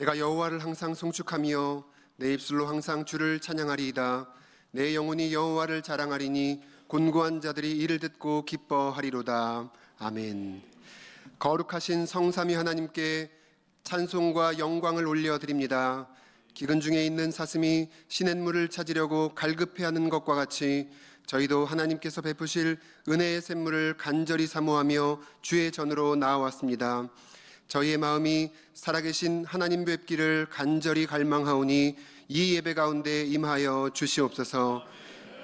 내가 여호와를 항상 송축하며 내 입술로 항상 주를 찬양하리이다. 내 영혼이 여호와를 자랑하리니 곤고한 자들이 이를 듣고 기뻐하리로다. 아멘. 거룩하신 성삼위 하나님께 찬송과 영광을 올려드립니다. 기근 중에 있는 사슴이 시냇물을 찾으려고 갈급해하는 것과 같이 저희도 하나님께서 베푸실 은혜의 샘물을 간절히 사모하며 주의 전으로 나아왔습니다. 저희의 마음이 살아계신 하나님 뵙기를 간절히 갈망하오니 이 예배 가운데 임하여 주시옵소서.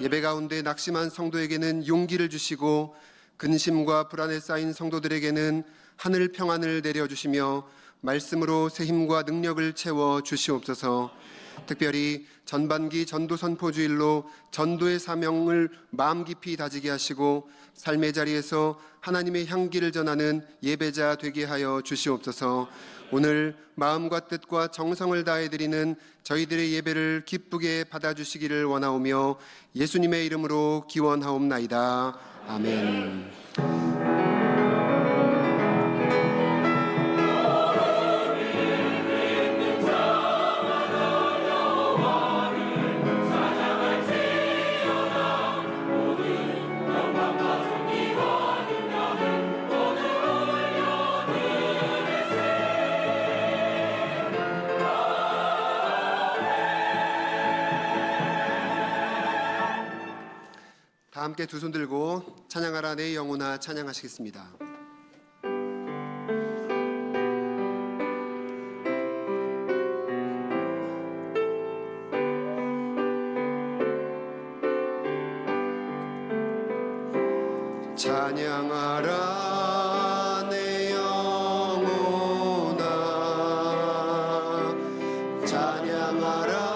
예배 가운데 낙심한 성도에게는 용기를 주시고 근심과 불안에 쌓인 성도들에게는 하늘 평안을 내려주시며 말씀으로 새 힘과 능력을 채워 주시옵소서. 특별히 전반기 전도 선포주일로 전도의 사명을 마음 깊이 다지게 하시고 삶의 자리에서 하나님의 향기를 전하는 예배자 되게 하여 주시옵소서. 오늘 마음과 뜻과 정성을 다해 드리는 저희들의 예배를 기쁘게 받아주시기를 원하오며 예수님의 이름으로 기원하옵나이다. 아멘. 다 함께 두 손 들고 찬양하라 내 영혼아 찬양하시겠습니다. 찬양하라 내 영혼아 찬양하라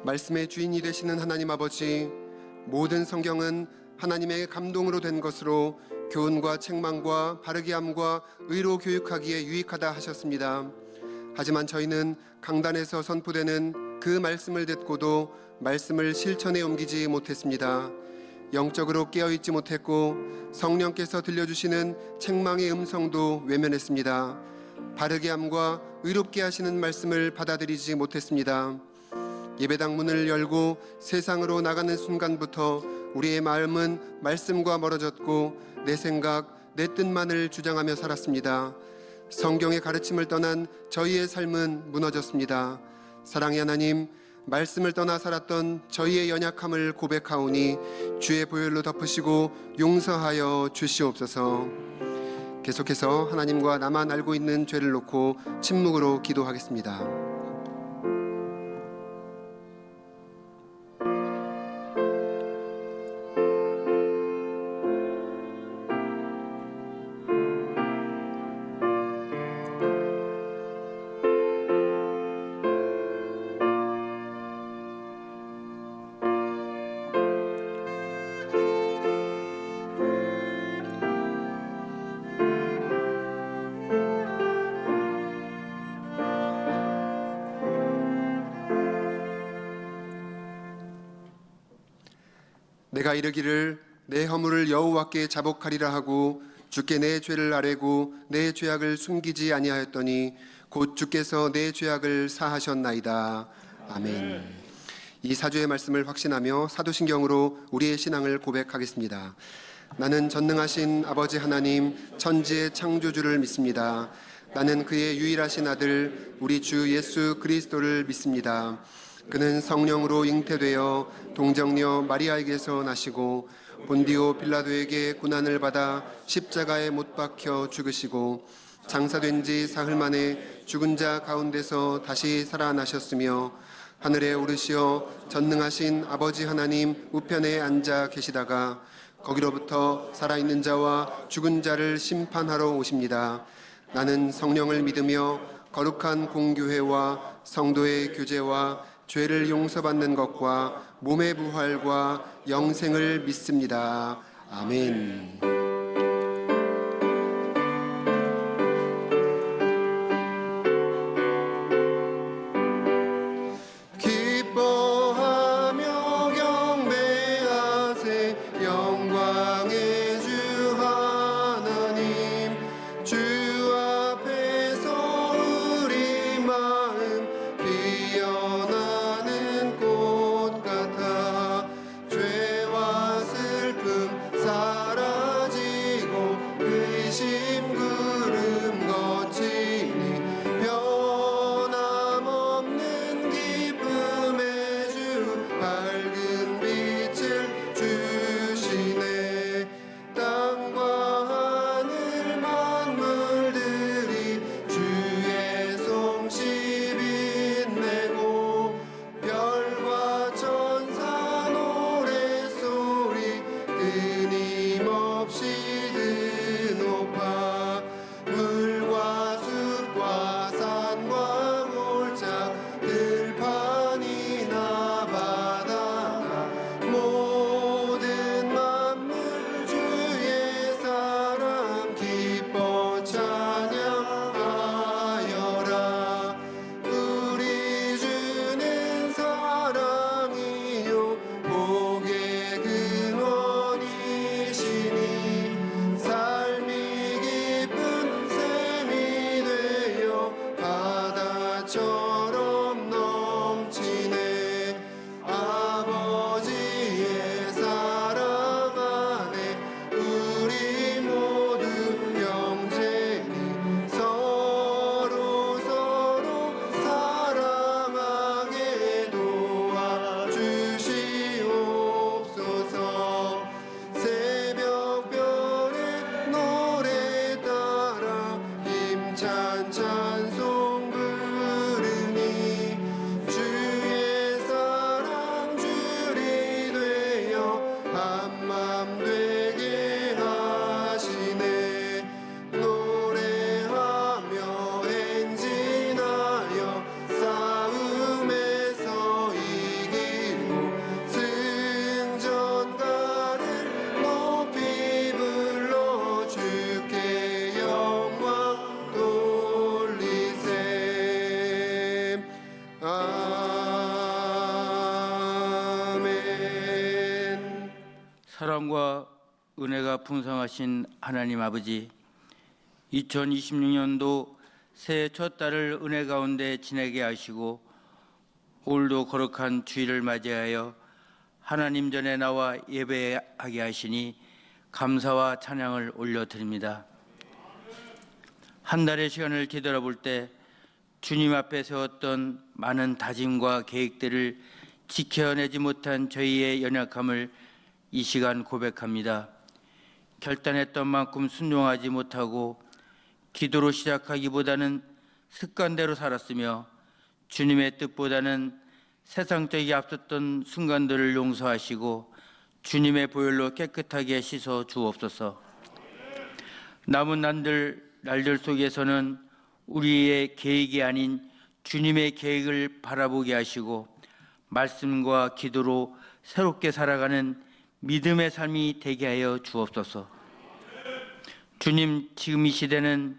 말씀의 주인이 되시는 하나님 아버지, 모든 성경은 하나님의 감동으로 된 것으로 교훈과 책망과 바르게 함과 의로 교육하기에 유익하다 하셨습니다. 하지만 저희는 강단에서 선포되는 그 말씀을 듣고도 말씀을 실천에 옮기지 못했습니다. 영적으로 깨어있지 못했고 성령께서 들려주시는 책망의 음성도 외면했습니다. 바르게 함과 의롭게 하시는 말씀을 받아들이지 못했습니다. 예배당 문을 열고 세상으로 나가는 순간부터 우리의 마음은 말씀과 멀어졌고 내 생각, 내 뜻만을 주장하며 살았습니다. 성경의 가르침을 떠난 저희의 삶은 무너졌습니다. 사랑의 하나님, 말씀을 떠나 살았던 저희의 연약함을 고백하오니 주의 보혈로 덮으시고 용서하여 주시옵소서. 계속해서 하나님과 나만 알고 있는 죄를 놓고 침묵으로 기도하겠습니다. 내가 이르기를 내 허물을 여호와께 자복하리라 하고 주께 내 죄를 아뢰고 내 죄악을 숨기지 아니하였더니 곧 주께서 내 죄악을 사하셨나이다. 아멘. 이 사주의 말씀을 확신하며 사도신경으로 우리의 신앙을 고백하겠습니다. 나는 전능하신 아버지 하나님 천지의 창조주를 믿습니다. 나는 그의 유일하신 아들 우리 주 예수 그리스도를 믿습니다. 그는 성령으로 잉태되어 동정녀 마리아에게서 나시고 본디오 빌라도에게 고난을 받아 십자가에 못 박혀 죽으시고 장사된 지 사흘 만에 죽은 자 가운데서 다시 살아나셨으며 하늘에 오르시어 전능하신 아버지 하나님 우편에 앉아 계시다가 거기로부터 살아있는 자와 죽은 자를 심판하러 오십니다. 나는 성령을 믿으며 거룩한 공교회와 성도의 교제와 죄를 용서받는 것과 몸의 부활과 영생을 믿습니다. 아멘. 기뻐하며 경배하세 영광의 주 하나님 주 앞에서 우리 마음 피어나는 꽃 같아 죄와 슬픔 사라지고 의심 구름 거치니 변함없는 기쁨의 주 밝은 빛을 주시네. 땅과 하늘 만물들이 주의 솜씨 빛내고 별과 천사 노랫소리 끊임없이 드높아 물과 숲과 산과 골짝 들판이나 바다가 모든 만물 주의 사랑 기뻐 찬양하여라. 우리 주는 사랑이요 복의 근원이시니 삶이 깊은 샘이 되어 바다처럼 넘치네. 아버지의 사랑 안에 우리 모두 형제니 서로 사랑하게 도와주시옵소서. 새벽별의 노래 따라 힘찬 찬송 부르니 주의 사랑 줄이 되어 한맘 되게 하시네. 노래하며 행진하여 싸움에서 이기고 승전가를 높이 불러 주께 영광 돌리세. 아멘. 사랑과 은혜가 풍성하신 하나님 아버지, 2026년도 새해 첫 달을 은혜 가운데 지내게 하시고 오늘도 거룩한 주일을 맞이하여 하나님 전에 나와 예배하게 하시니 감사와 찬양을 올려드립니다. 한 달의 시간을 뒤돌아볼 때 주님 앞에 세웠던 많은 다짐과 계획들을 지켜내지 못한 저희의 연약함을 이 시간 고백합니다. 결단했던 만큼 순종하지 못하고 기도로 시작하기보다는 습관대로 살았으며 주님의 뜻보다는 세상적이 앞섰던 순간들을 용서하시고 주님의 보혈로 깨끗하게 씻어 주옵소서. 남은 날들 속에서는 우리의 계획이 아닌 주님의 계획을 바라보게 하시고 말씀과 기도로 새롭게 살아가는 믿음의 삶이 되게 하여 주옵소서. 주님, 지금 이 시대는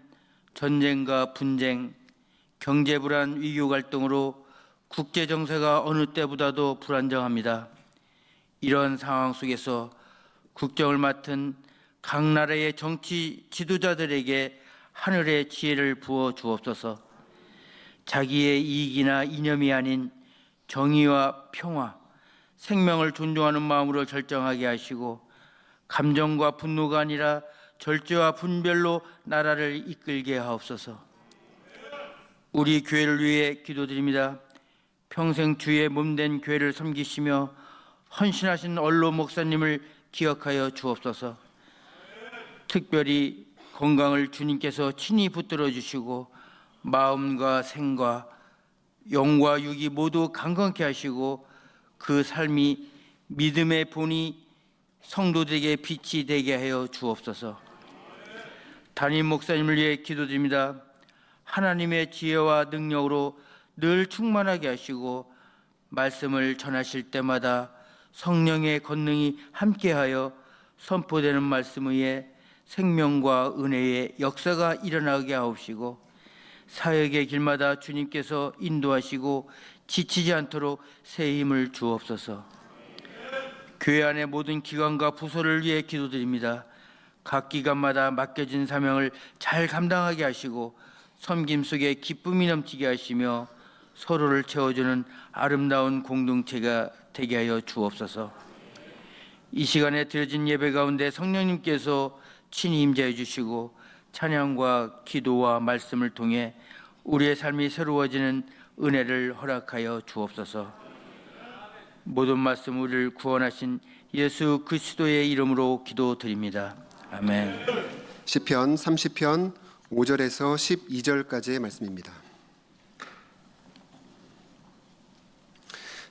전쟁과 분쟁, 경제 불안, 위기 갈등으로 국제 정세가 어느 때보다도 불안정합니다. 이런 상황 속에서 국정을 맡은 각 나라의 정치 지도자들에게 하늘의 지혜를 부어 주옵소서. 자기의 이익이나 이념이 아닌 정의와 평화, 생명을 존중하는 마음으로 결정하게 하시고 감정과 분노가 아니라 절제와 분별로 나라를 이끌게 하옵소서. 우리 교회를 위해 기도드립니다. 평생 주의 몸된 교회를 섬기시며 헌신하신 언로 목사님을 기억하여 주옵소서. 특별히 건강을 주님께서 친히 붙들어 주시고 마음과 생과 영과 육이 모두 강건케 하시고 그 삶이 믿음의 본이 성도들에게 빛이 되게 하여 주옵소서. 담임 목사님을 위해 기도드립니다. 하나님의 지혜와 능력으로 늘 충만하게 하시고 말씀을 전하실 때마다 성령의 권능이 함께하여 선포되는 말씀 위에 생명과 은혜의 역사가 일어나게 하옵시고 사역의 길마다 주님께서 인도하시고 지치지 않도록 새 힘을 주옵소서. 교회 안의 모든 기관과 부서를 위해 기도드립니다. 각 기관마다 맡겨진 사명을 잘 감당하게 하시고 섬김 속에 기쁨이 넘치게 하시며 서로를 채워주는 아름다운 공동체가 되게 하여 주옵소서. 이 시간에 드려진 예배 가운데 성령님께서 친히 임재해 주시고 찬양과 기도와 말씀을 통해 우리의 삶이 새로워지는 은혜를 허락하여 주옵소서. 모든 말씀 우리를 구원하신 예수 그리스도의 이름으로 기도드립니다. 아멘. 시편 30편 5절에서 12절까지의 말씀입니다.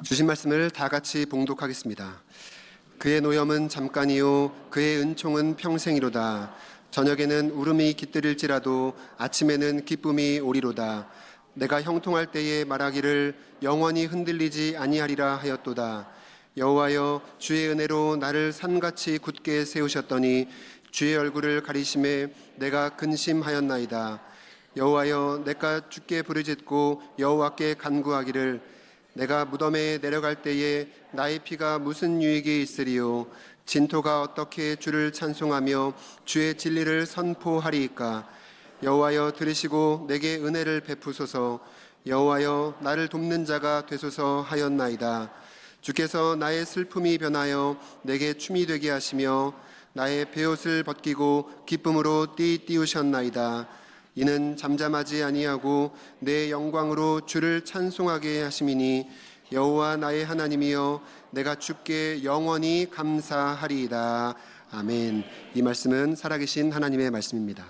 주신 말씀을 다 같이 봉독하겠습니다. 그의 노염은 잠깐이요 그의 은총은 평생이로다. 저녁에는 울음이 깃들일지라도 아침에는 기쁨이 오리로다. 내가 형통할 때에 말하기를 영원히 흔들리지 아니하리라 하였도다. 여호와여 주의 은혜로 나를 산같이 굳게 세우셨더니 주의 얼굴을 가리심에 내가 근심하였나이다. 여호와여 내가 주께 부르짖고 여호와께 간구하기를 내가 무덤에 내려갈 때에 나의 피가 무슨 유익이 있으리요. 진토가 어떻게 주를 찬송하며 주의 진리를 선포하리이까. 여호와여 들으시고 내게 은혜를 베푸소서. 여호와여 나를 돕는 자가 되소서 하였나이다. 주께서 나의 슬픔이 변하여 내게 춤이 되게 하시며 나의 베옷을 벗기고 기쁨으로 띠우셨나이다. 이는 잠잠하지 아니하고 내 영광으로 주를 찬송하게 하심이니 여호와 나의 하나님이여 내가 주께 영원히 감사하리이다. 아멘. 이 말씀은 살아계신 하나님의 말씀입니다.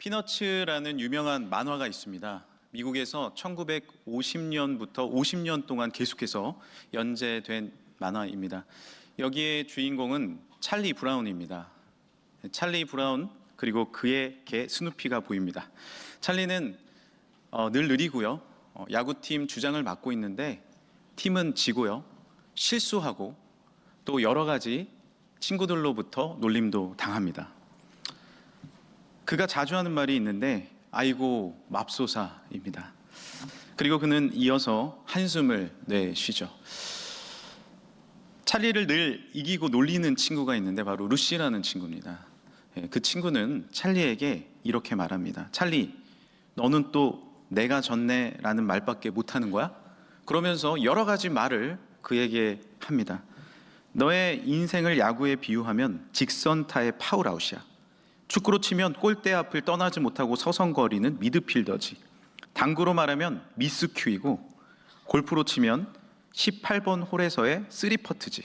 피너츠라는 유명한 만화가 있습니다. 미국에서 1950년부터 50년 동안 계속해서 연재된 만화입니다. 여기에 주인공은 찰리 브라운입니다. 찰리 브라운 그리고 그의 개 스누피가 보입니다. 찰리는 늘 느리고요. 야구팀 주장을 맡고 있는데 팀은 지고요. 실수하고 또 여러 가지 친구들로부터 놀림도 당합니다. 그가 자주 하는 말이 있는데 아이고 맙소사입니다. 그리고 그는 이어서 한숨을 내쉬죠. 찰리를 늘 이기고 놀리는 친구가 있는데 바로 루시라는 친구입니다. 그 친구는 찰리에게 이렇게 말합니다. 찰리, 너는 또 내가 졌네 라는 말밖에 못하는 거야? 그러면서 여러 가지 말을 그에게 합니다. 너의 인생을 야구에 비유하면 직선타의 파울아웃이야. 축구로 치면 골대 앞을 떠나지 못하고 서성거리는 미드필더지. 당구로 말하면 미스큐이고 골프로 치면 18번 홀에서의 3퍼트지.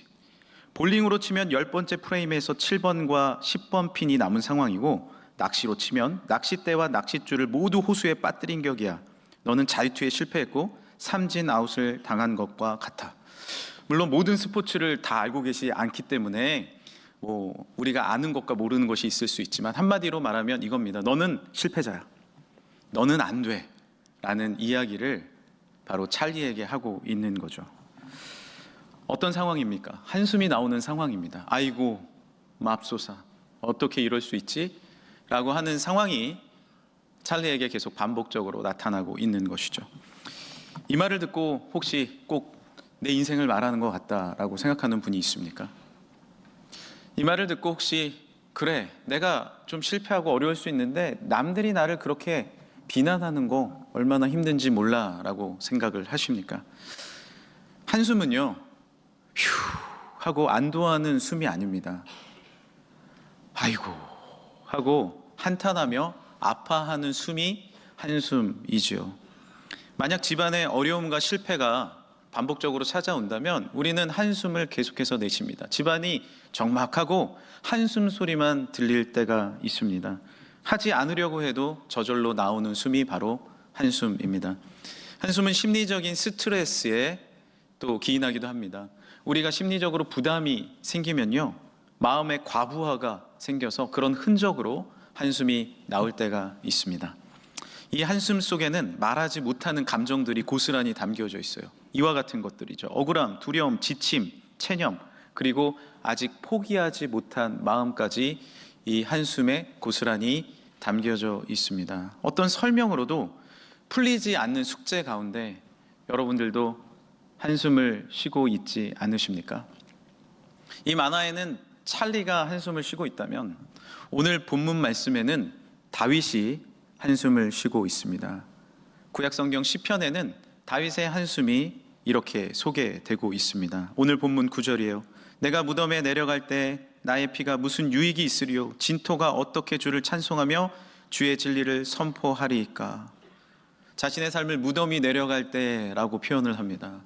볼링으로 치면 10번째 프레임에서 7번과 10번 핀이 남은 상황이고 낚시로 치면 낚싯대와 낚싯줄을 모두 호수에 빠뜨린 격이야. 너는 자유투에 실패했고 삼진 아웃을 당한 것과 같아. 물론 모든 스포츠를 다 알고 계시지 않기 때문에 우리가 아는 것과 모르는 것이 있을 수 있지만 한마디로 말하면 이겁니다. 너는 실패자야. 너는 안 돼. 라는 이야기를 바로 찰리에게 하고 있는 거죠. 어떤 상황입니까? 한숨이 나오는 상황입니다. 아이고 맙소사 어떻게 이럴 수 있지? 라고 하는 상황이 찰리에게 계속 반복적으로 나타나고 있는 것이죠. 이 말을 듣고 혹시 꼭 내 인생을 말하는 것 같다라고 생각하는 분이 있습니까? 이 말을 듣고 혹시 그래 내가 좀 실패하고 어려울 수 있는데 남들이 나를 그렇게 비난하는 거 얼마나 힘든지 몰라 라고 생각을 하십니까? 한숨은요 휴 하고 안도하는 숨이 아닙니다. 아이고 하고 한탄하며 아파하는 숨이 한숨이지요. 만약 집안에 어려움과 실패가 반복적으로 찾아온다면 우리는 한숨을 계속해서 내쉽니다. 집안이 적막하고 한숨 소리만 들릴 때가 있습니다. 하지 않으려고 해도 저절로 나오는 숨이 바로 한숨입니다. 한숨은 심리적인 스트레스에 또 기인하기도 합니다. 우리가 심리적으로 부담이 생기면요 마음의 과부하가 생겨서 그런 흔적으로 한숨이 나올 때가 있습니다. 이 한숨 속에는 말하지 못하는 감정들이 고스란히 담겨져 있어요. 이와 같은 것들이죠. 억울함, 두려움, 지침, 체념, 그리고 아직 포기하지 못한 마음까지 이 한숨에 고스란히 담겨져 있습니다. 어떤 설명으로도 풀리지 않는 숙제 가운데 여러분들도 한숨을 쉬고 있지 않으십니까? 이 만화에는 찰리가 한숨을 쉬고 있다면 오늘 본문 말씀에는 다윗이 한숨을 쉬고 있습니다. 구약성경 시편에는 다윗의 한숨이 이렇게 소개되고 있습니다. 오늘 본문 9절이에요. 내가 무덤에 내려갈 때 나의 피가 무슨 유익이 있으리요? 진토가 어떻게 주를 찬송하며 주의 진리를 선포하리이까? 자신의 삶을 무덤이 내려갈 때라고 표현을 합니다.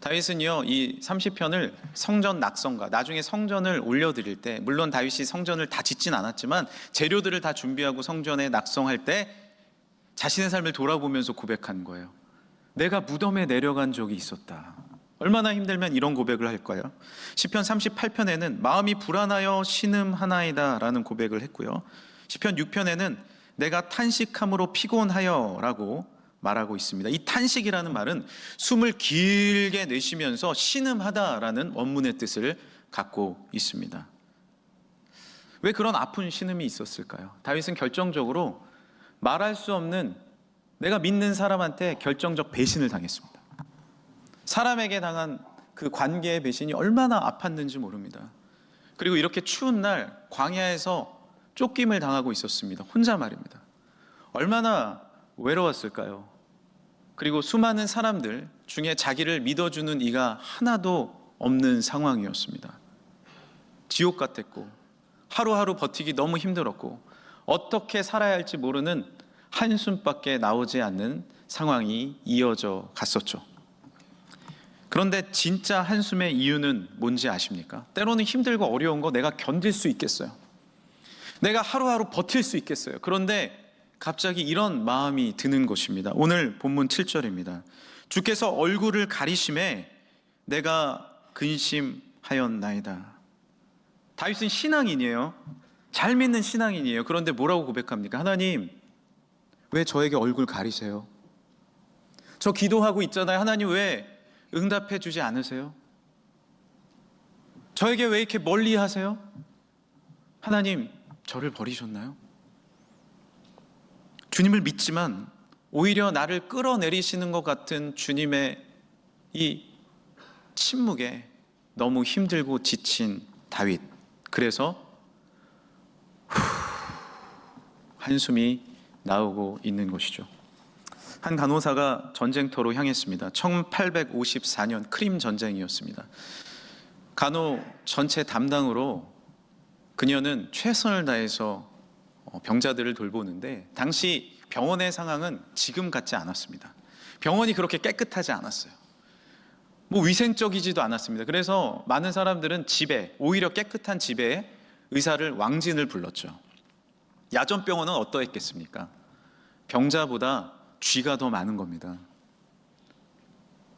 다윗은요 이 30편을 성전 낙성가 나중에 성전을 올려드릴 때 물론 다윗이 성전을 다 짓진 않았지만 재료들을 다 준비하고 성전에 낙성할 때 자신의 삶을 돌아보면서 고백한 거예요. 내가 무덤에 내려간 적이 있었다. 얼마나 힘들면 이런 고백을 할까요? 시편 38편에는 마음이 불안하여 신음하나이다 라는 고백을 했고요. 시편 6편에는 내가 탄식함으로 피곤하여 라고 말하고 있습니다. 이 탄식이라는 말은 숨을 길게 내쉬면서 신음하다라는 원문의 뜻을 갖고 있습니다. 왜 그런 아픈 신음이 있었을까요? 다윗은 결정적으로 말할 수 없는 내가 믿는 사람한테 결정적 배신을 당했습니다. 사람에게 당한 그 관계의 배신이 얼마나 아팠는지 모릅니다. 그리고 이렇게 추운 날 광야에서 쫓김을 당하고 있었습니다. 혼자 말입니다. 얼마나 외로웠을까요? 그리고 수많은 사람들 중에 자기를 믿어주는 이가 하나도 없는 상황이었습니다. 지옥 같았고 하루하루 버티기 너무 힘들었고 어떻게 살아야 할지 모르는 한숨밖에 나오지 않는 상황이 이어져 갔었죠. 그런데 진짜 한숨의 이유는 뭔지 아십니까? 때로는 힘들고 어려운 거 내가 견딜 수 있겠어요. 내가 하루하루 버틸 수 있겠어요. 그런데 갑자기 이런 마음이 드는 것입니다. 오늘 본문 7절입니다. 주께서 얼굴을 가리심에 내가 근심하였나이다. 다윗은 신앙인이에요. 잘 믿는 신앙인이에요. 그런데 뭐라고 고백합니까? 하나님, 왜 저에게 얼굴 가리세요? 저 기도하고 있잖아요. 하나님 왜 응답해 주지 않으세요? 저에게 왜 이렇게 멀리 하세요? 하나님, 저를 버리셨나요? 주님을 믿지만 오히려 나를 끌어내리시는 것 같은 주님의 이 침묵에 너무 힘들고 지친 다윗. 그래서 한숨이 나오고 있는 것이죠. 한 간호사가 전쟁터로 향했습니다. 1854년 크림 전쟁이었습니다. 간호 전체 담당으로 그녀는 최선을 다해서 병자들을 돌보는데 당시 병원의 상황은 지금 같지 않았습니다. 병원이 그렇게 깨끗하지 않았어요. 위생적이지도 않았습니다. 그래서 많은 사람들은 집에, 오히려 깨끗한 집에 의사를 왕진을 불렀죠. 야전병원은 어떠했겠습니까? 병자보다 쥐가 더 많은 겁니다.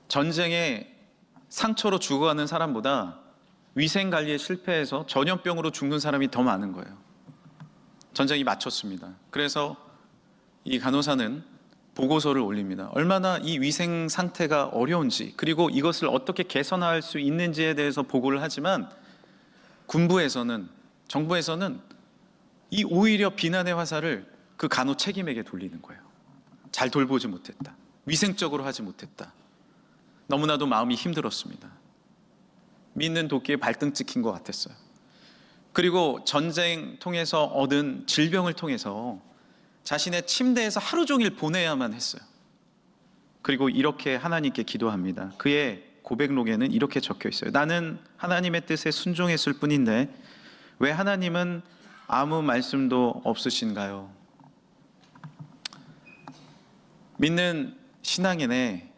전쟁에 상처로 죽어가는 사람보다 위생관리에 실패해서 전염병으로 죽는 사람이 더 많은 거예요. 전쟁이 마쳤습니다. 그래서 이 간호사는 보고서를 올립니다. 얼마나 이 위생 상태가 어려운지, 그리고 이것을 어떻게 개선할 수 있는지에 대해서 보고를 하지만 군부에서는, 정부에서는 이 오히려 비난의 화살을 그 간호 책임에게 돌리는 거예요. 잘 돌보지 못했다. 위생적으로 하지 못했다. 너무나도 마음이 힘들었습니다. 믿는 도끼에 발등 찍힌 것 같았어요. 그리고 전쟁 통해서 얻은 질병을 통해서 자신의 침대에서 하루 종일 보내야만 했어요. 그리고 이렇게 하나님께 기도합니다. 그의 고백록에는 이렇게 적혀 있어요. 나는 하나님의 뜻에 순종했을 뿐인데 왜 하나님은 아무 말씀도 없으신가요? 믿는 신앙인의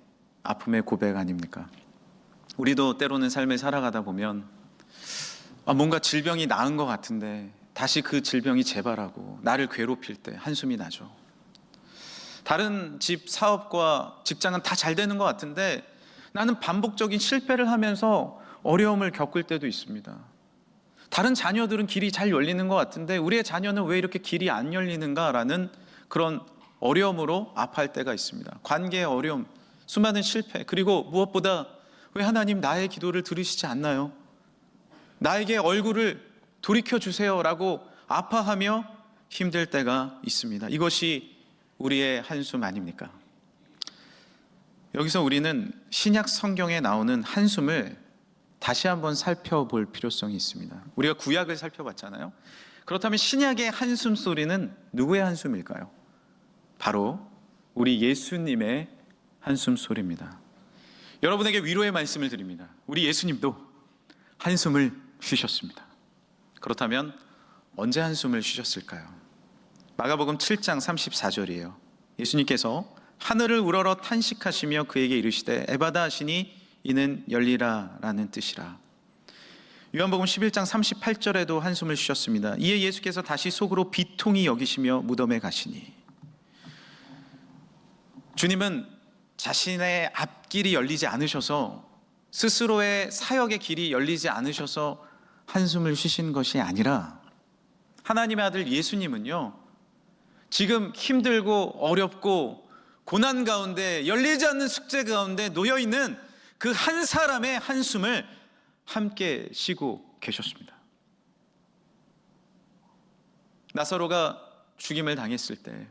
아픔의 고백 아닙니까? 우리도 때로는 삶을 살아가다 보면 뭔가 질병이 나은 것 같은데 다시 그 질병이 재발하고 나를 괴롭힐 때 한숨이 나죠. 다른 집 사업과 직장은 다 잘 되는 것 같은데 나는 반복적인 실패를 하면서 어려움을 겪을 때도 있습니다. 다른 자녀들은 길이 잘 열리는 것 같은데 우리의 자녀는 왜 이렇게 길이 안 열리는가라는 그런 어려움으로 아파할 때가 있습니다. 관계의 어려움, 수많은 실패, 그리고 무엇보다 왜 하나님 나의 기도를 들으시지 않나요? 나에게 얼굴을 돌이켜주세요라고 아파하며 힘들 때가 있습니다. 이것이 우리의 한숨 아닙니까? 여기서 우리는 신약 성경에 나오는 한숨을 다시 한번 살펴볼 필요성이 있습니다. 우리가 구약을 살펴봤잖아요. 그렇다면 신약의 한숨 소리는 누구의 한숨일까요? 바로 우리 예수님의 한숨 소리입니다. 여러분에게 위로의 말씀을 드립니다. 우리 예수님도 한숨을 쉬셨습니다. 그렇다면 언제 한숨을 쉬셨을까요? 마가복음 7장 34절이에요. 예수님께서 하늘을 우러러 탄식하시며 그에게 이르시되 에바다 하시니 이는 열리라 라는 뜻이라. 요한복음 11장 38절에도 한숨을 쉬셨습니다. 이에 예수께서 다시 속으로 비통히 여기시며 무덤에 가시니. 주님은 자신의 앞길이 열리지 않으셔서, 스스로의 사역의 길이 열리지 않으셔서 한숨을 쉬신 것이 아니라 하나님의 아들 예수님은요, 지금 힘들고 어렵고 고난 가운데, 열리지 않는 숙제 가운데 놓여있는 그 한 사람의 한숨을 함께 쉬고 계셨습니다. 나사로가 죽임을 당했을 때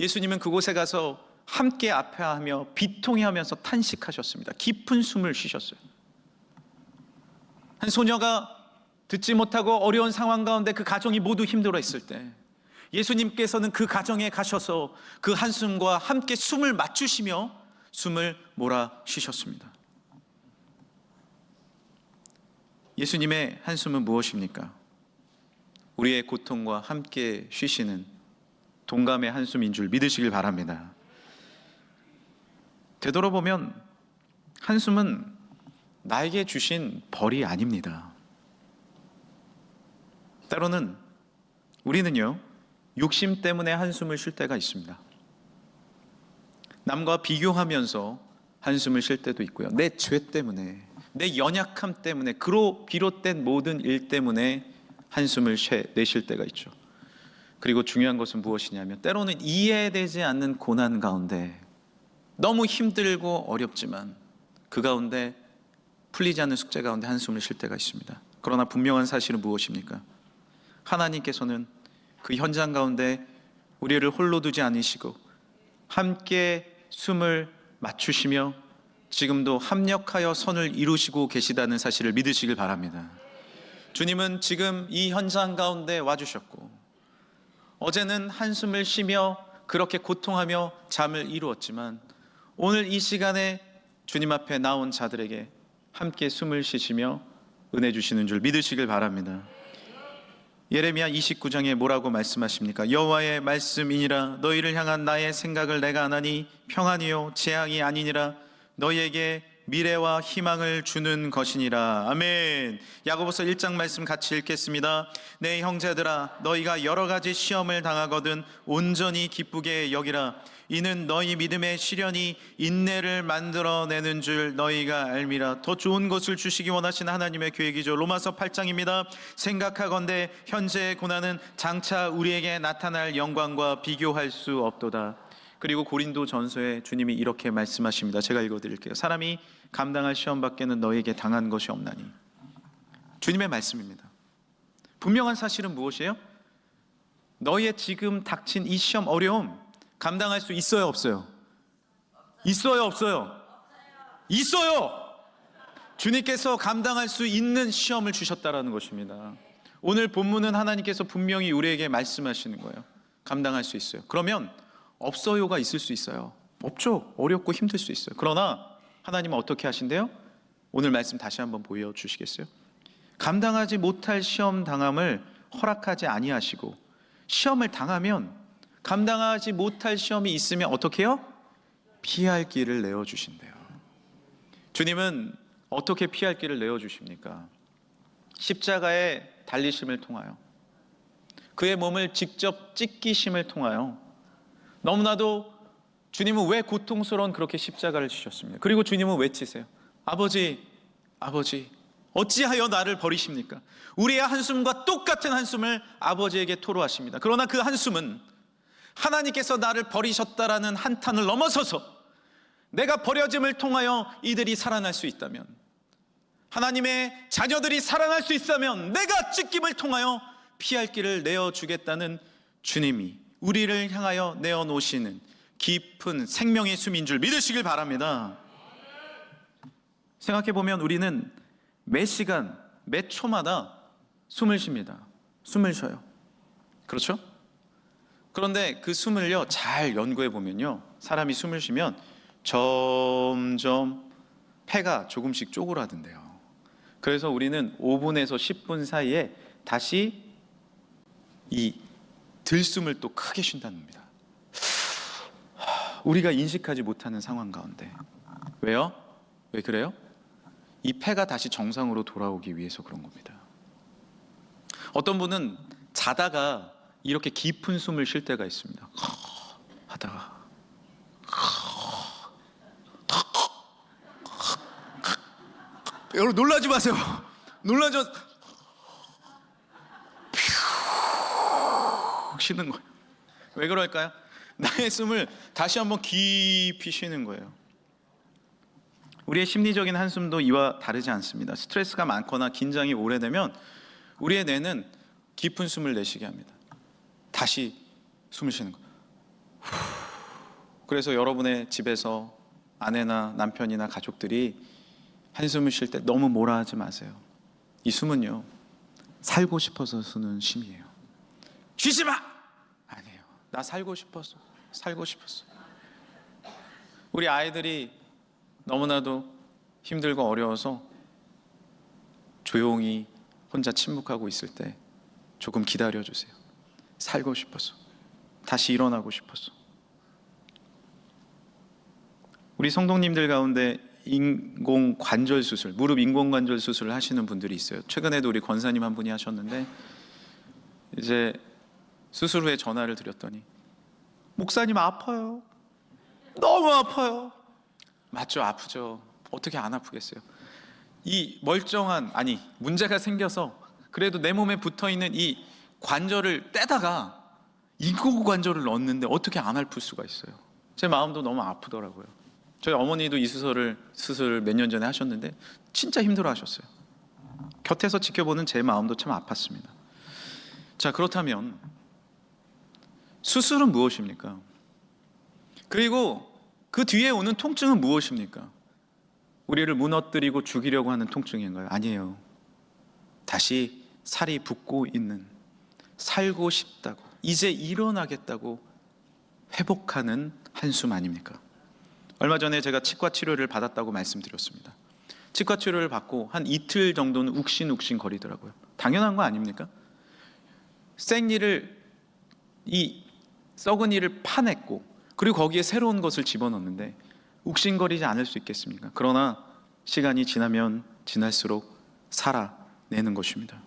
예수님은 그곳에 가서 함께 아파하며 비통해하면서 탄식하셨습니다. 깊은 숨을 쉬셨어요. 한 소녀가 듣지 못하고 어려운 상황 가운데 그 가정이 모두 힘들어했을 때 예수님께서는 그 가정에 가셔서 그 한숨과 함께 숨을 맞추시며 숨을 몰아 쉬셨습니다. 예수님의 한숨은 무엇입니까? 우리의 고통과 함께 쉬시는 동감의 한숨인 줄 믿으시길 바랍니다. 되돌아보면 한숨은 나에게 주신 벌이 아닙니다. 때로는 우리는요, 욕심 때문에 한숨을 쉴 때가 있습니다. 남과 비교하면서 한숨을 쉴 때도 있고요. 내 죄 때문에, 내 연약함 때문에, 그로 비롯된 모든 일 때문에 한숨을 내쉴 때가 있죠. 그리고 중요한 것은 무엇이냐면, 때로는 이해되지 않는 고난 가운데, 너무 힘들고 어렵지만 그 가운데 풀리지 않는 숙제 가운데 한숨을 쉴 때가 있습니다. 그러나 분명한 사실은 무엇입니까? 하나님께서는 그 현장 가운데 우리를 홀로 두지 않으시고 함께 숨을 맞추시며 지금도 합력하여 선을 이루시고 계시다는 사실을 믿으시길 바랍니다. 주님은 지금 이 현장 가운데 와주셨고, 어제는 한숨을 쉬며 그렇게 고통하며 잠을 이루었지만 오늘 이 시간에 주님 앞에 나온 자들에게 함께 숨을 쉬시며 은혜 주시는 줄 믿으시길 바랍니다. 예레미야 29장에 뭐라고 말씀하십니까? 여호와의 말씀이니라. 너희를 향한 나의 생각을 내가 아나니 평안이요 재앙이 아니니라. 너희에게 미래와 희망을 주는 것이니라. 아멘. 야고보서 1장 말씀 같이 읽겠습니다. 내 형제들아, 너희가 여러 가지 시험을 당하거든 온전히 기쁘게 여기라. 이는 너희 믿음의 시련이 인내를 만들어내는 줄 너희가 알미라. 더 좋은 것을 주시기 원하시는 하나님의 계획이죠. 로마서 8장입니다. 생각하건대 현재의 고난은 장차 우리에게 나타날 영광과 비교할 수 없도다. 그리고 고린도 전서에 주님이 이렇게 말씀하십니다. 제가 읽어드릴게요. 사람이 감당할 시험 밖에는 너희에게 당한 것이 없나니. 주님의 말씀입니다. 분명한 사실은 무엇이에요? 너희의 지금 닥친 이 시험 어려움 감당할 수 있어요, 없어요? 있어요, 없어요? 있어요. 주님께서 감당할 수 있는 시험을 주셨다라는 것입니다. 오늘 본문은 하나님께서 분명히 우리에게 말씀하시는 거예요. 감당할 수 있어요. 그러면 없어요가 있을 수 있어요. 없죠. 어렵고 힘들 수 있어요. 그러나 하나님은 어떻게 하신대요? 오늘 말씀 다시 한번 보여주시겠어요? 감당하지 못할 시험 당함을 허락하지 아니하시고, 시험을 당하면 감당하지 못할 시험이 있으면 어떻게 해요? 피할 길을 내어주신대요. 주님은 어떻게 피할 길을 내어주십니까? 십자가의 달리심을 통하여, 그의 몸을 직접 찢기심을 통하여. 너무나도 주님은 왜 고통스러운 그렇게 십자가를 지셨습니까? 그리고 주님은 외치세요. 아버지, 아버지, 어찌하여 나를 버리십니까? 우리의 한숨과 똑같은 한숨을 아버지에게 토로하십니다. 그러나 그 한숨은 하나님께서 나를 버리셨다라는 한탄을 넘어서서 내가 버려짐을 통하여 이들이 살아날 수 있다면, 하나님의 자녀들이 살아날 수 있다면 내가 찢김을 통하여 피할 길을 내어주겠다는 주님이 우리를 향하여 내어놓으시는 깊은 생명의 숨인 줄 믿으시길 바랍니다. 생각해보면 우리는 매 시간, 매 초마다 숨을 쉽니다. 숨을 쉬어요. 그렇죠? 그런데 그 숨을요, 잘 연구해 보면요, 사람이 숨을 쉬면 점점 폐가 조금씩 쪼그라든대요. 그래서 우리는 5분에서 10분 사이에 다시 이 들숨을 또 크게 쉰다는 겁니다. 우리가 인식하지 못하는 상황 가운데. 왜요? 왜 그래요? 이 폐가 다시 정상으로 돌아오기 위해서 그런 겁니다. 어떤 분은 자다가 이렇게 깊은 숨을 쉴 때가 있습니다. 하다가 여러분 놀라지 마세요. 놀라지 마세요. 쉬는 거예요. 왜 그럴까요? 나의 숨을 다시 한번 깊이 쉬는 거예요. 우리의 심리적인 한숨도 이와 다르지 않습니다. 스트레스가 많거나 긴장이 오래되면 우리의 뇌는 깊은 숨을 내쉬게 합니다. 다시 숨을 쉬는 거예요. 그래서 여러분의 집에서 아내나 남편이나 가족들이 한숨을 쉴 때 너무 뭐라 하지 마세요. 이 숨은요, 살고 싶어서 쉬는 쉼이에요. 쉬지 마! 아니에요. 나 살고 싶었어. 살고 싶었어. 우리 아이들이 너무나도 힘들고 어려워서 조용히 혼자 침묵하고 있을 때 조금 기다려주세요. 살고 싶어서. 다시 일어나고 싶어서. 우리 성도님들 가운데 인공관절 수술, 무릎 인공관절 수술을 하시는 분들이 있어요. 최근에도 우리 권사님 한 분이 하셨는데, 이제 수술 후에 전화를 드렸더니 목사님 아파요. 너무 아파요. 맞죠, 아프죠. 어떻게 안 아프겠어요. 이 멀쩡한, 아니 문제가 생겨서 그래도 내 몸에 붙어있는 이 관절을 떼다가 인공관절을 넣었는데 어떻게 안 아플 수가 있어요. 제 마음도 너무 아프더라고요. 저희 어머니도 이 수술을 몇 년 전에 하셨는데 진짜 힘들어 하셨어요. 곁에서 지켜보는 제 마음도 참 아팠습니다. 자, 그렇다면 수술은 무엇입니까? 그리고 그 뒤에 오는 통증은 무엇입니까? 우리를 무너뜨리고 죽이려고 하는 통증인가요? 아니에요. 다시 살이 붓고 있는, 살고 싶다고, 이제 일어나겠다고 회복하는 한숨 아닙니까? 얼마 전에 제가 치과 치료를 받았다고 말씀드렸습니다. 치과 치료를 받고 한 이틀 정도는 욱신욱신 거리더라고요. 당연한 거 아닙니까? 생리를, 이 썩은 이를 파냈고 그리고 거기에 새로운 것을 집어넣는데 욱신거리지 않을 수 있겠습니까? 그러나 시간이 지나면 지날수록 살아내는 것입니다.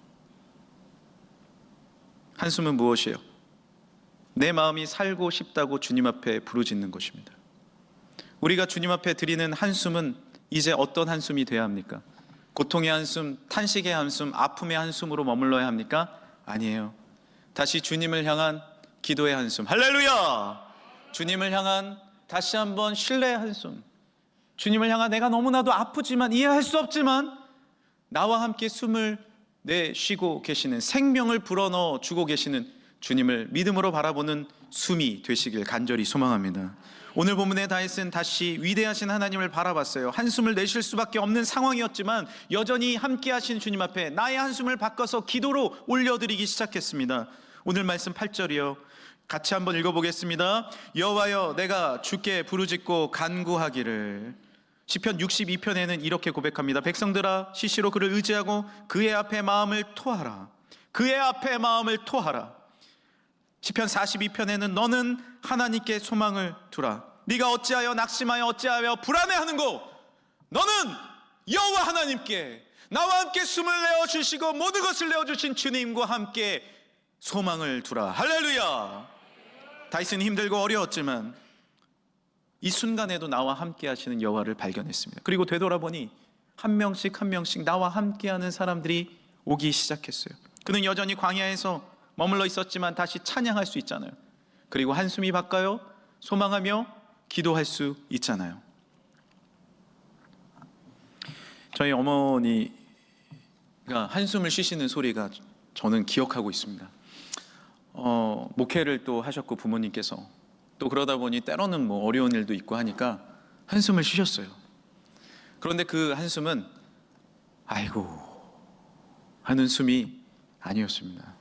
한숨은 무엇이에요? 내 마음이 살고 싶다고 주님 앞에 부르짖는 것입니다. 우리가 주님 앞에 드리는 한숨은 이제 어떤 한숨이 돼야 합니까? 고통의 한숨, 탄식의 한숨, 아픔의 한숨으로 머물러야 합니까? 아니에요. 다시 주님을 향한 기도의 한숨, 할렐루야! 주님을 향한 다시 한번 신뢰의 한숨, 주님을 향한 내가 너무나도 아프지만 이해할 수 없지만 나와 함께 숨을 내쉬고 계시는, 생명을 불어넣어 주고 계시는 주님을 믿음으로 바라보는 숨이 되시길 간절히 소망합니다. 오늘 본문의 다윗은 다시 위대하신 하나님을 바라봤어요. 한숨을 내쉴 수밖에 없는 상황이었지만 여전히 함께 하신 주님 앞에 나의 한숨을 바꿔서 기도로 올려드리기 시작했습니다. 오늘 말씀 8절이요. 같이 한번 읽어보겠습니다. 여호와여, 내가 주께 부르짖고 간구하기를. 시편 62편에는 이렇게 고백합니다. 백성들아, 시시로 그를 의지하고 그의 앞에 마음을 토하라. 그의 앞에 마음을 토하라. 시편 42편에는 너는 하나님께 소망을 두라. 네가 어찌하여 낙심하여 어찌하여 불안해하는고? 너는 여호와 하나님께, 나와 함께 숨을 내어주시고 모든 것을 내어주신 주님과 함께 소망을 두라. 할렐루야. 다윗은 힘들고 어려웠지만 이 순간에도 나와 함께 하시는 여호와를 발견했습니다. 그리고 되돌아보니 한 명씩 한 명씩 나와 함께하는 사람들이 오기 시작했어요. 그는 여전히 광야에서 머물러 있었지만 다시 찬양할 수 있잖아요. 그리고 한숨이 바꿔요. 소망하며 기도할 수 있잖아요. 저희 어머니가 한숨을 쉬시는 소리가 저는 기억하고 있습니다. 목회를 또 하셨고 부모님께서 또 그러다 보니 때로는 뭐 어려운 일도 있고 하니까 한숨을 쉬셨어요. 그런데 그 한숨은 아이고 하는 숨이 아니었습니다.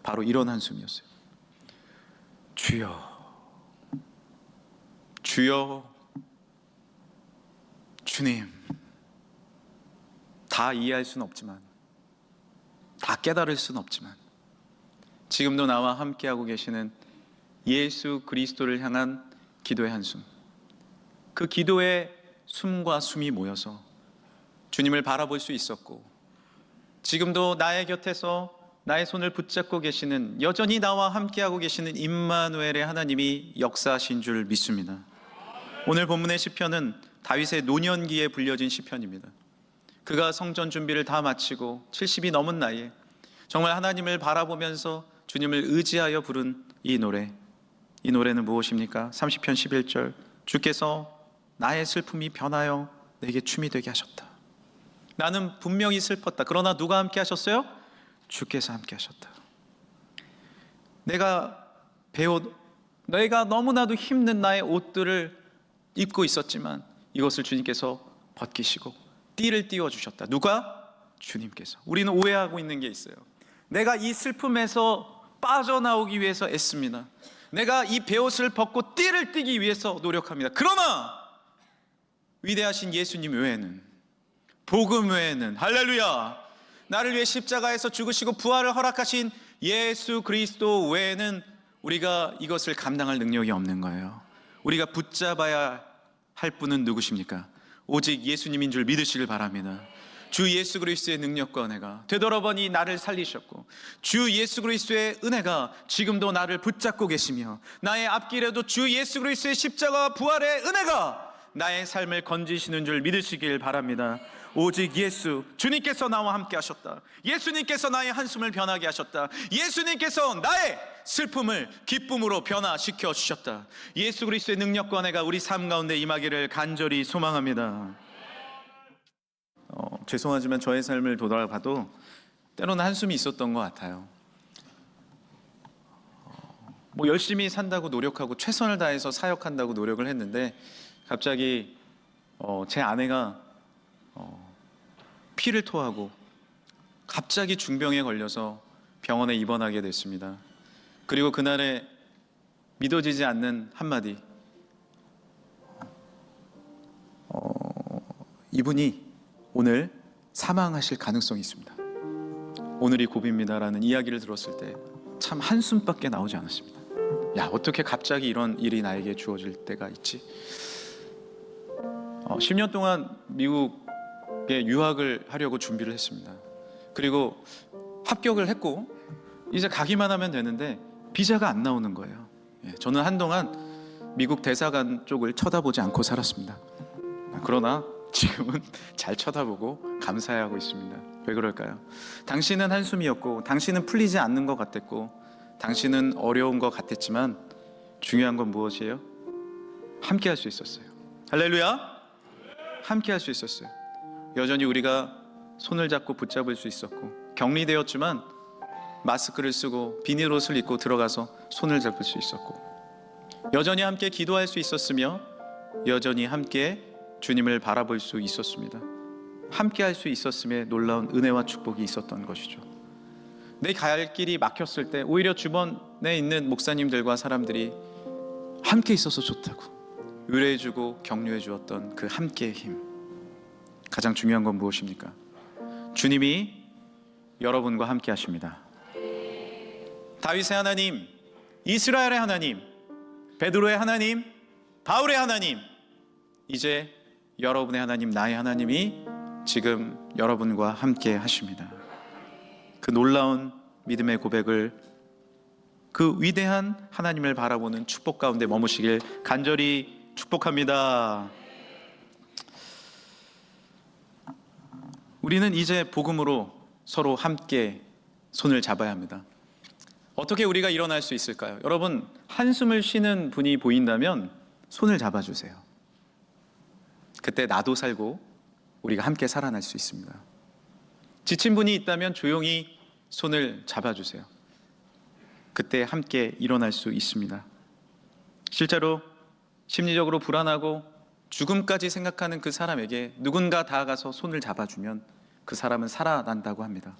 바로 이런 한숨이었어요. 주여, 주여, 주님. 다 이해할 수는 없지만, 다 깨달을 수는 없지만 지금도 나와 함께하고 계시는 예수 그리스도를 향한 기도의 한숨, 그 기도의 숨과 숨이 모여서 주님을 바라볼 수 있었고, 지금도 나의 곁에서 나의 손을 붙잡고 계시는, 여전히 나와 함께하고 계시는 임마누엘의 하나님이 역사하신 줄 믿습니다. 오늘 본문의 시편은 다윗의 노년기에 불려진 시편입니다. 그가 성전 준비를 다 마치고 70이 넘은 나이에 정말 하나님을 바라보면서 주님을 의지하여 부른 이 노래, 이 노래는 무엇입니까? 30편 11절, 주께서 나의 슬픔이 변하여 내게 춤이 되게 하셨다. 나는 분명히 슬펐다. 그러나 누가 함께 하셨어요? 주께서 함께 하셨다. 내가 너무나도 힘든 나의 옷들을 입고 있었지만 이것을 주님께서 벗기시고 띠를 띄워주셨다. 누가? 주님께서. 우리는 오해하고 있는 게 있어요. 내가 이 슬픔에서 빠져나오기 위해서 애씁니다. 내가 이 베옷을 벗고 띠를 띠기 위해서 노력합니다. 그러나 위대하신 예수님 외에는, 복음 외에는, 할렐루야, 나를 위해 십자가에서 죽으시고 부활을 허락하신 예수 그리스도 외에는 우리가 이것을 감당할 능력이 없는 거예요. 우리가 붙잡아야 할 분은 누구십니까? 오직 예수님인 줄 믿으시길 바랍니다. 주 예수 그리스도의 능력과 은혜가 되돌아보니 나를 살리셨고, 주 예수 그리스도의 은혜가 지금도 나를 붙잡고 계시며, 나의 앞길에도 주 예수 그리스도의 십자가와 부활의 은혜가 나의 삶을 건지시는 줄 믿으시길 바랍니다. 오직 예수, 주님께서 나와 함께 하셨다. 예수님께서 나의 한숨을 변하게 하셨다. 예수님께서 나의 슬픔을 기쁨으로 변화시켜 주셨다. 예수 그리스도의 능력과 은혜가 우리 삶 가운데 임하기를 간절히 소망합니다. 죄송하지만 저의 삶을 돌아봐도 때로는 한숨이 있었던 것 같아요. 열심히 산다고 노력하고 최선을 다해서 사역한다고 노력을 했는데 갑자기 제 아내가 피를 토하고 갑자기 중병에 걸려서 병원에 입원하게 됐습니다. 그리고 그날에 믿어지지 않는 한마디, 이분이 오늘 사망하실 가능성이 있습니다. 오늘이 고비입니다라는 이야기를 들었을 때 참 한숨밖에 나오지 않았습니다. 야, 어떻게 갑자기 이런 일이 나에게 주어질 때가 있지? 10년 동안 미국에 유학을 하려고 준비를 했습니다. 그리고 합격을 했고 이제 가기만 하면 되는데 비자가 안 나오는 거예요. 저는 한동안 미국 대사관 쪽을 쳐다보지 않고 살았습니다. 그러나 지금은 잘 쳐다보고 감사해하고 있습니다. 왜 그럴까요? 당신은 한숨이었고, 당신은 풀리지 않는 것 같았고, 당신은 어려운 것 같았지만 중요한 건 무엇이에요? 함께 할 수 있었어요. 할렐루야! 함께 할 수 있었어요. 여전히 우리가 손을 잡고 붙잡을 수 있었고, 격리되었지만 마스크를 쓰고 비닐옷을 입고 들어가서 손을 잡을 수 있었고, 여전히 함께 기도할 수 있었으며, 여전히 함께 주님을 바라볼 수 있었습니다. 함께 할 수 있었음에 놀라운 은혜와 축복이 있었던 것이죠. 내 갈 길이 막혔을 때 오히려 주변에 있는 목사님들과 사람들이 함께 있어서 좋다고 의뢰해주고 격려해 주었던 그 함께의 힘, 가장 중요한 건 무엇입니까? 주님이 여러분과 함께 하십니다. 다윗의 하나님, 이스라엘의 하나님, 베드로의 하나님, 바울의 하나님, 이제 여러분의 하나님, 나의 하나님이 지금 여러분과 함께 하십니다. 그 놀라운 믿음의 고백을, 그 위대한 하나님을 바라보는 축복 가운데 머무시길 간절히 축복합니다. 우리는 이제 복음으로 서로 함께 손을 잡아야 합니다. 어떻게 우리가 일어날 수 있을까요? 여러분, 한숨을 쉬는 분이 보인다면 손을 잡아주세요. 그때 나도 살고 우리가 함께 살아날 수 있습니다. 지친 분이 있다면 조용히 손을 잡아주세요. 그때 함께 일어날 수 있습니다. 실제로 심리적으로 불안하고 죽음까지 생각하는 그 사람에게 누군가 다가가서 손을 잡아주면 그 사람은 살아난다고 합니다.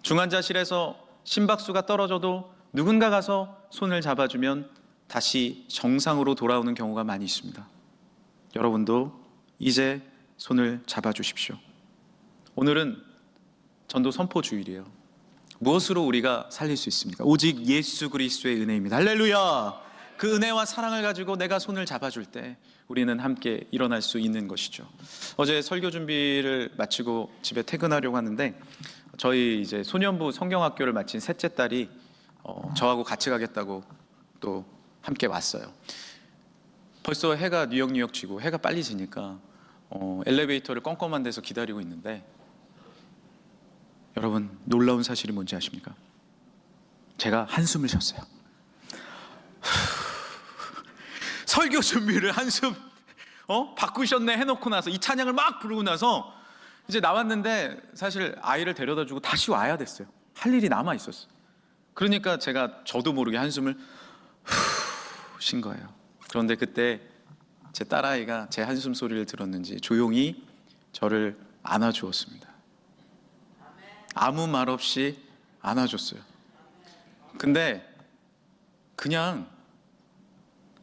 중환자실에서 심박수가 떨어져도 누군가 가서 손을 잡아주면 다시 정상으로 돌아오는 경우가 많이 있습니다. 여러분도 이제 손을 잡아주십시오. 오늘은 전도 선포 주일이에요. 무엇으로 우리가 살릴 수 있습니까? 오직 예수 그리스도의 은혜입니다. 할렐루야! 그 은혜와 사랑을 가지고 내가 손을 잡아줄 때 우리는 함께 일어날 수 있는 것이죠. 어제 설교 준비를 마치고 집에 퇴근하려고 하는데 저희 이제 소년부 성경학교를 마친 셋째 딸이 저하고 같이 가겠다고 또 함께 왔어요. 벌써 해가 뉴역뉴역 지고 해가 빨리 지니까 엘리베이터를 껌껌한 데서 기다리고 있는데, 여러분 놀라운 사실이 뭔지 아십니까? 제가 한숨을 쉬었어요. 설교 준비를 한숨 바꾸셨네 해놓고 나서 이 찬양을 막 부르고 나서 이제 나왔는데 사실 아이를 데려다 주고 다시 와야 됐어요. 할 일이 남아 있었어요. 그러니까 제가 저도 모르게 한숨을 쉰 거예요. 그런데 그때 제 딸아이가 제 한숨 소리를 들었는지 조용히 저를 안아주었습니다. 아무 말 없이 안아줬어요. 근데 그냥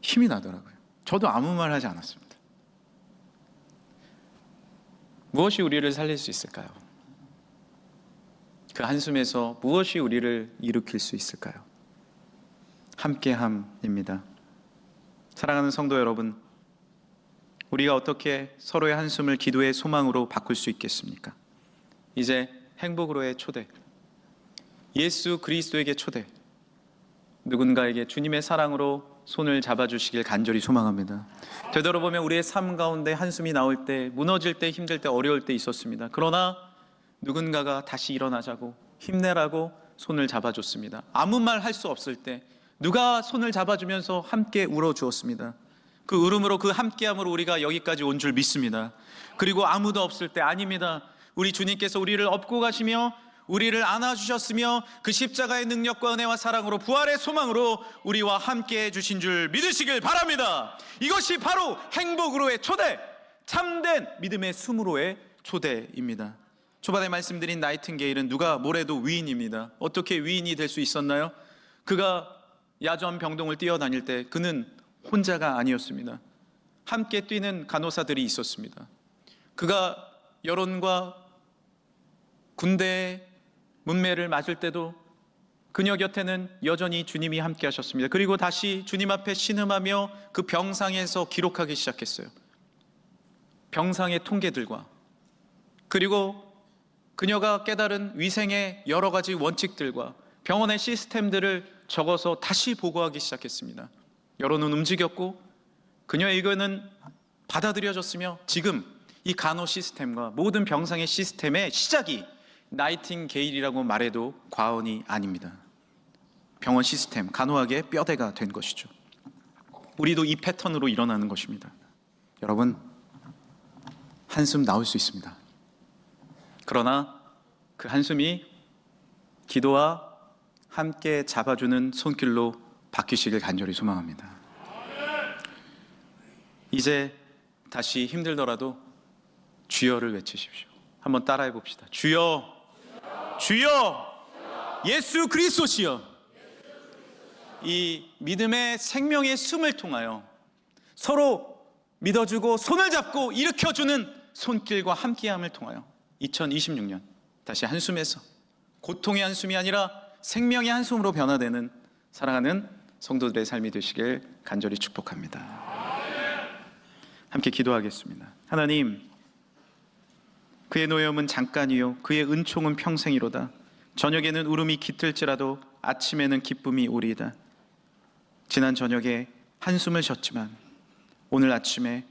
힘이 나더라고요. 저도 아무 말 하지 않았습니다. 무엇이 우리를 살릴 수 있을까요? 그 한숨에서 무엇이 우리를 일으킬 수 있을까요? 함께함입니다. 사랑하는 성도 여러분, 우리가 어떻게 서로의 한숨을 기도의 소망으로 바꿀 수 있겠습니까? 이제 행복으로의 초대, 예수 그리스도에게 초대, 누군가에게 주님의 사랑으로 손을 잡아주시길 간절히 소망합니다. 되돌아보면 우리의 삶 가운데 한숨이 나올 때, 무너질 때, 힘들 때, 어려울 때 있었습니다. 그러나 누군가가 다시 일어나자고, 힘내라고 손을 잡아줬습니다. 아무 말 할 수 없을 때 누가 손을 잡아주면서 함께 울어주었습니다. 그 울음으로, 그 함께함으로 우리가 여기까지 온 줄 믿습니다. 그리고 아무도 없을 때, 아닙니다, 우리 주님께서 우리를 업고 가시며 우리를 안아주셨으며 그 십자가의 능력과 은혜와 사랑으로, 부활의 소망으로 우리와 함께 해주신 줄 믿으시길 바랍니다. 이것이 바로 행복으로의 초대, 참된 믿음의 숨으로의 초대입니다. 초반에 말씀드린 나이팅게일은 누가 뭐래도 위인입니다. 어떻게 위인이 될 수 있었나요? 그가 야전 병동을 뛰어다닐 때 그는 혼자가 아니었습니다. 함께 뛰는 간호사들이 있었습니다. 그가 여론과 군대의 문매를 맞을 때도 그녀 곁에는 여전히 주님이 함께 하셨습니다. 그리고 다시 주님 앞에 신음하며 그 병상에서 기록하기 시작했어요. 병상의 통계들과, 그리고 그녀가 깨달은 위생의 여러 가지 원칙들과 병원의 시스템들을 적어서 다시 보고하기 시작했습니다. 여론은 움직였고 그녀의 의견은 받아들여졌으며 지금 이 간호 시스템과 모든 병상의 시스템의 시작이 나이팅게일이라고 말해도 과언이 아닙니다. 병원 시스템, 간호학의 뼈대가 된 것이죠. 우리도 이 패턴으로 일어나는 것입니다. 여러분, 한숨 나올 수 있습니다. 그러나 그 한숨이 기도와 함께 잡아주는 손길로 바뀌시길 간절히 소망합니다. 이제 다시 힘들더라도 주여를 외치십시오. 한번 따라해 봅시다. 주여, 주여, 예수 그리스도시여. 이 믿음의 생명의 숨을 통하여 서로 믿어주고 손을 잡고 일으켜주는 손길과 함께함을 통하여 2026년 다시 한숨에서 고통의 한숨이 아니라 생명의 한숨으로 변화되는 사랑하는 성도들의 삶이 되시길 간절히 축복합니다. 함께 기도하겠습니다. 하나님, 그의 노염은 잠깐이요 그의 은총은 평생이로다. 저녁에는 울음이 깃들지라도 아침에는 기쁨이 오리이다. 지난 저녁에 한숨을 쉬었지만 오늘 아침에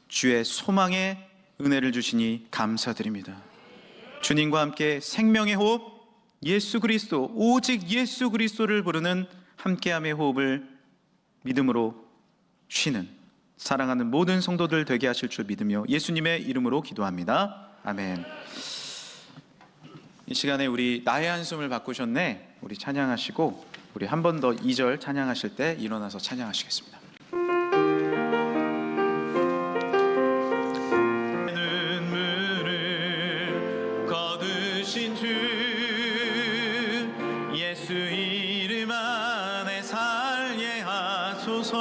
주의 소망의 은혜를 주시니 감사드립니다. 주님과 함께 생명의 호흡, 예수 그리스도, 오직 예수 그리스도를 부르는 함께함의 호흡을 믿음으로 쉬는 사랑하는 모든 성도들 되게 하실 줄 믿으며 예수님의 이름으로 기도합니다. 아멘. 이 시간에 우리 나의 한숨을 바꾸셨네, 우리 찬양하시고 우리 한 번 더 2절 찬양하실 때 일어나서 찬양하시겠습니다. 눈물을 거두신 주 예수 이름 안에 살게 하소서.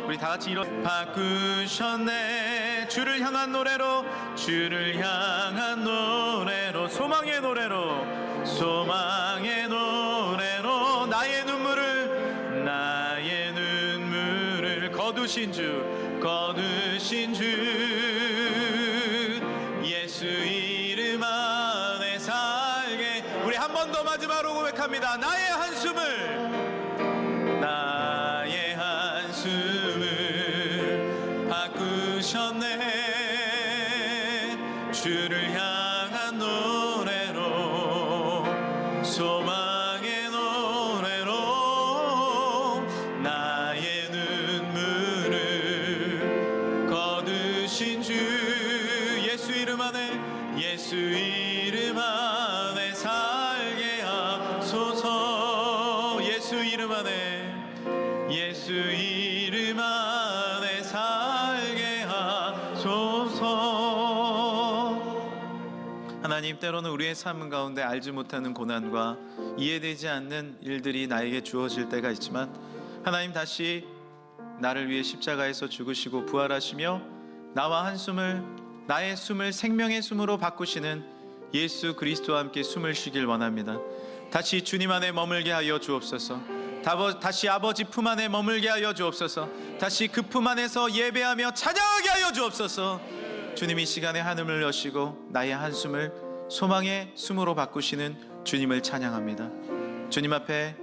우리 다 같이 바꾸셨네. 주를 향한 노래로, 주를 향한 노래로, 소망의 노래로, 소망의 노래로 나의 눈물을 거두신 주 예수 이름 안에 살게. 우리 한 번 더 마지막으로 고백합니다. 나의 한숨을 바꾸셨네. 주를 향한 노래로, 소망의 노래로 나의 눈물을 거두신 주 예수 이름 안에 살게 하소서. 예수 이름 안에 살게 하소서. 하나님, 때로는 우리의 삶 가운데 알지 못하는 고난과 이해되지 않는 일들이 나에게 주어질 때가 있지만, 하나님 다시 나를 위해 십자가에서 죽으시고 부활하시며 나의 숨을 생명의 숨으로 바꾸시는 예수 그리스도와 함께 숨을 쉬길 원합니다. 다시 주님 안에 머물게 하여 주옵소서. 다시 아버지 품 안에 머물게 하여 주옵소서. 다시 그 품 안에서 예배하며 찬양하게 하여 주옵소서. 주님, 이 시간에 한음을 여시고 나의 한숨을 소망의 숨으로 바꾸시는 주님을 찬양합니다. 주님 앞에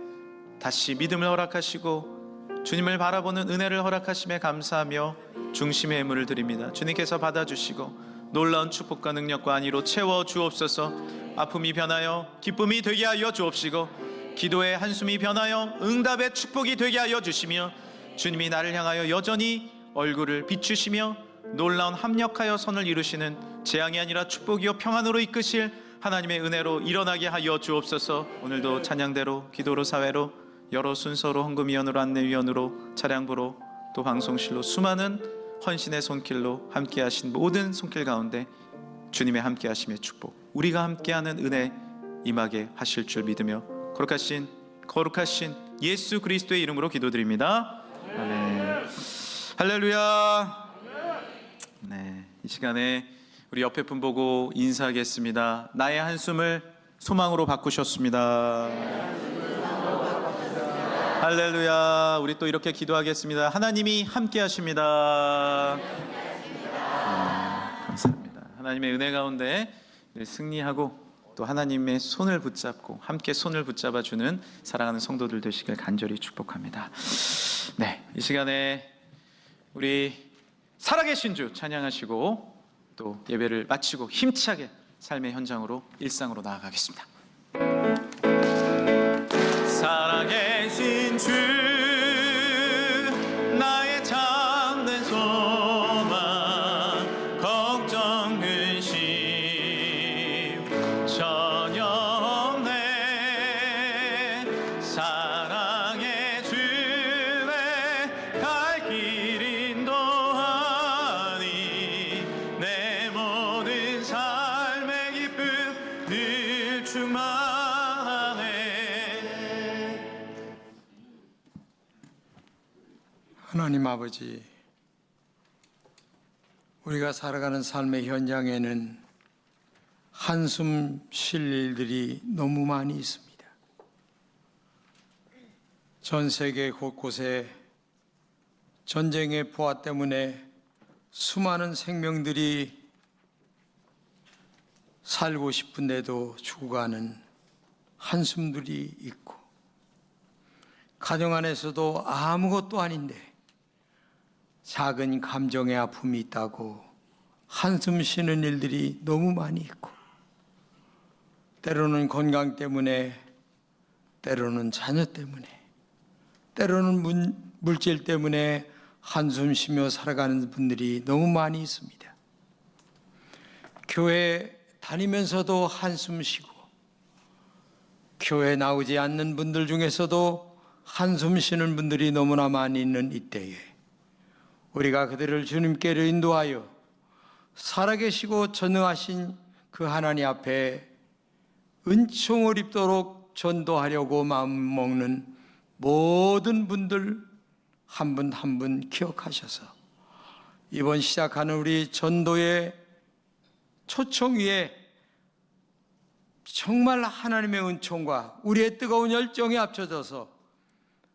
다시 믿음을 허락하시고 주님을 바라보는 은혜를 허락하심에 감사하며 중심의 예물을 드립니다. 주님께서 받아주시고 놀라운 축복과 능력과 안위로 채워 주옵소서. 아픔이 변하여 기쁨이 되게 하여 주옵시고 기도의 한숨이 변하여 응답의 축복이 되게 하여 주시며 주님이 나를 향하여 여전히 얼굴을 비추시며 놀라운 합력하여 선을 이루시는 재앙이 아니라 축복이요 평안으로 이끄실 하나님의 은혜로 일어나게 하여 주옵소서. 오늘도 찬양대로 기도로 사회로 여러 순서로 헌금위원으로 안내위원으로 차량부로 또 방송실로 수많은 헌신의 손길로 함께하신 모든 손길 가운데 주님의 함께하심의 축복, 우리가 함께하는 은혜 임하게 하실 줄 믿으며 거룩하신 예수 그리스도의 이름으로 기도드립니다. 아멘. 할렐루야. 네, 이 시간에 우리 옆에 분 보고 인사하겠습니다. 나의 한숨을 소망으로 바꾸셨습니다. 할렐루야. 우리 또 이렇게 기도하겠습니다. 하나님이 함께 하십니다. 감사합니다. 하나님의 은혜 가운데 승리하고 또 하나님의 손을 붙잡고 함께 손을 붙잡아 주는 사랑하는 성도들 되시길 간절히 축복합니다. 네, 이 시간에 우리 살아계신 주 찬양하시고 또 예배를 마치고 힘차게 삶의 현장으로 일상으로 나아가겠습니다. 살아계신 주 나의 참된 소망 걱정 근심 전혀 없네. 사랑의 주의 갈 길 인도하니 내 모든 삶의 기쁨 늘 충만하네. 하나님 아버지, 우리가 살아가는 삶의 현장에는 한숨 쉴 일들이 너무 많이 있습니다. 전 세계 곳곳에 전쟁의 부하 때문에 수많은 생명들이 살고 싶은데도 죽어가는 한숨들이 있고, 가정 안에서도 아무것도 아닌데 작은 감정의 아픔이 있다고 한숨 쉬는 일들이 너무 많이 있고, 때로는 건강 때문에, 때로는 자녀 때문에, 때로는 물질 때문에 한숨 쉬며 살아가는 분들이 너무 많이 있습니다. 교회 다니면서도 한숨 쉬고, 교회 나오지 않는 분들 중에서도 한숨 쉬는 분들이 너무나 많이 있는 이때에 우리가 그들을 주님께로 인도하여 살아계시고 전능하신 그 하나님 앞에 은총을 입도록 전도하려고 마음먹는 모든 분들 한 분 한 분 기억하셔서 이번 시작하는 우리 전도의 초청 위에 정말 하나님의 은총과 우리의 뜨거운 열정이 합쳐져서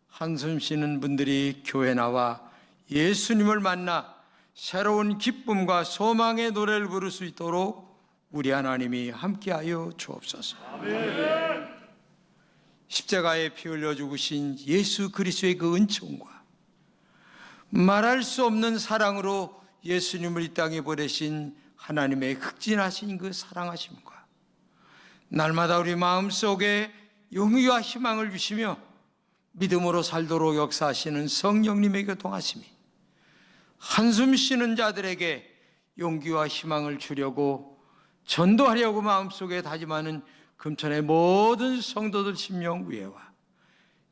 한숨 쉬는 분들이 교회 나와 예수님을 만나 새로운 기쁨과 소망의 노래를 부를 수 있도록 우리 하나님이 함께하여 주옵소서. 아멘. 십자가에 피 흘려 죽으신 예수 그리스도의 그 은총과 말할 수 없는 사랑으로 예수님을 이 땅에 보내신 하나님의 극진하신 그 사랑하심과 날마다 우리 마음속에 용기와 희망을 주시며 믿음으로 살도록 역사하시는 성령님의 교통하심이 한숨 쉬는 자들에게 용기와 희망을 주려고 전도하려고 마음속에 다짐하는 금천의 모든 성도들 심령 위에와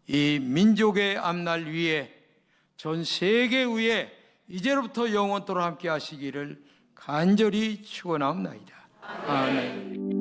이 민족의 앞날 위에 전 세계 위에 이제로부터 영원토록 함께 하시기를 간절히 축원하옵나이다. 아멘.